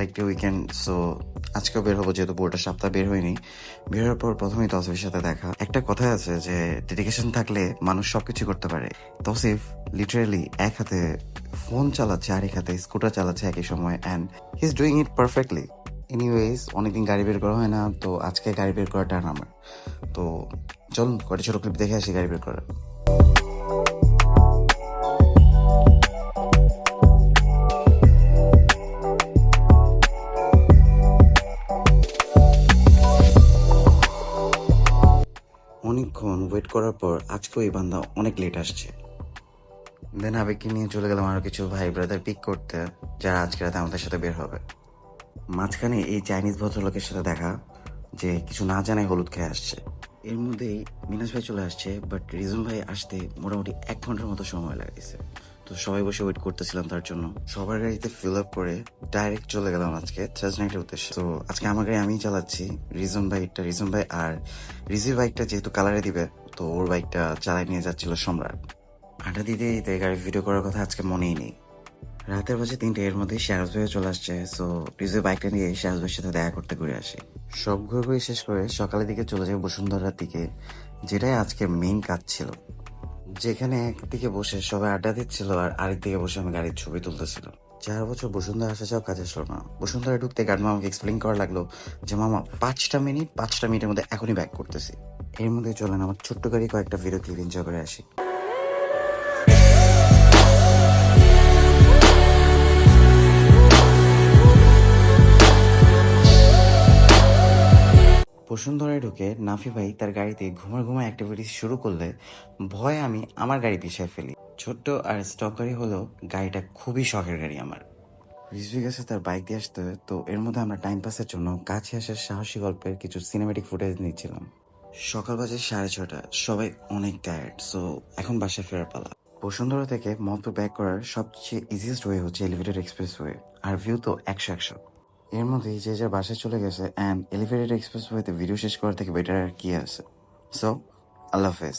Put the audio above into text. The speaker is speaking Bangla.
আরেকটি উইকেন্ড। সো আজকেও বের হবো, যেহেতু পুরোটা সপ্তাহ বের হয়নি। বের হওয়ার পর প্রথমেই তসিফের সাথে দেখা। একটা কথা আছে যে ডেডিকেশন থাকলে মানুষ সবকিছু করতে পারে। তসিফ লিটারালি এক হাতে ফোন চালাচ্ছে, আরেক হাতে স্কুটার চালাচ্ছে একই সময়, and he is doing it perfectly. Anyways, অনেকদিন গাড়ি বের করা হয় না, তো আজকে গাড়ি বের করাটা আমার। তো চলুন কয়টা ছোট ক্লিপ দেখে আসি গাড়ি বের করার। অনেকক্ষণ ওয়েট করার পর আজকেও এই বান্দা অনেক লেট আসছে। দেন আবেগকে নিয়ে চলে গেলাম আরো কিছু ভাই ব্রাদার পিক করতে, যারা আজকে রাতে আমাদের সাথে বের হবে। মাঝখানে এই চাইনিজ ভদ্রলোকের সাথে দেখা, যে কিছু না জানাই হলুদ খেয়ে আসছে। এর মধ্যেই মিনাজ ভাই চলে আসছে, বাট রিজন ভাই আসতে মোটামুটি 1 ঘন্টার মতো সময় লাগাইছে। তো সবাই বসে ওয়েট করতেছিলাম তার জন্য। সবার গাড়িতে ফিল আপ করে ডাইরেক্ট চলে গেলাম আজকে চার্জ নাইটের উদ্দেশ্যে। তো আজকে আমার গাড়ি আমিই চালাচ্ছি, রিজন ভাই আর রিজির বাইকটা যেহেতু কালারে দিবে, তো ওর বাইকটা চালাই নিয়ে যাচ্ছিল সম্রাট। আড্ডা দিতে দিতে গাড়ির ভিডিও করার কথা আজকে মনেই নেই। রাতের বাজে 3টে, এর মধ্যে শাহরাজ ভাইও চলে আসছে। সো রিজের বাইকটা নিয়ে শাহরাজ ভাইয়ের সাথে দেখা করতে ঘুরে আসি। সব ঘুরে শেষ করে সকালের দিকে চলে যাই বসুন্ধরার দিকে, যেটাই আজকে মেইন কাজ ছিল। যেখানে একদিকে বসে সবাই আড্ডা দিচ্ছিল আর আরেকদিকে বসে আমি গাড়ির ছবি তুলতেছিল। 4 বছর বসুন্ধরা আসা যাও কাজ আসলো না। বসুন্ধরা ঢুকতে গার্ড মামাকে এক্সপ্লেন করা লাগলো যে মামা 5টা মিনিটের মধ্যে এখনই ব্যাক করতেছি। এর মধ্যে চলেন আমার ছোট্ট গাড়ি কয়েকটা ভিডিও ক্লিপ এনজয় করে আসি। বসুন্ধরায় ঢুকে নাফি ভাই তার গাড়িতে ঘুমায় অ্যাক্টিভিটিস শুরু করলে ভয়ে আমি আমার গাড়ি পিছিয়ে ফেলি। ছোট্ট আর স্টক গাড়ি হলেও গাড়িটা খুবই শখের গাড়ি আমার। রিজভি গেছে তার বাইক দিয়ে আসতে, তো এর মধ্যে আমরা টাইম পাসের জন্য কাছে আসার সাহসী গল্পের কিছু সিনেমেটিক ফুটেজ নিচ্ছিলাম। সকাল বাজে 6:30, সবাই অনেক টায়ার্ড। সো এখন বাসায় ফেরার পালা। বসুন্ধরা থেকে মতপুর ব্যাক করার সবচেয়ে ইজিয়েস্ট ওয়ে হচ্ছে এলিভেটেড এক্সপ্রেস ওয়ে, আর ভিউ তো 100-100। এর মধ্যেই যে যার বাসায় চলে গেছে, অ্যান্ড এলিভেটেড এক্সপ্রেস ওয়েতে ভিডিও শেষ করার থেকে বেটার আর কি আছে। সো আল্লাহ হাফেজ।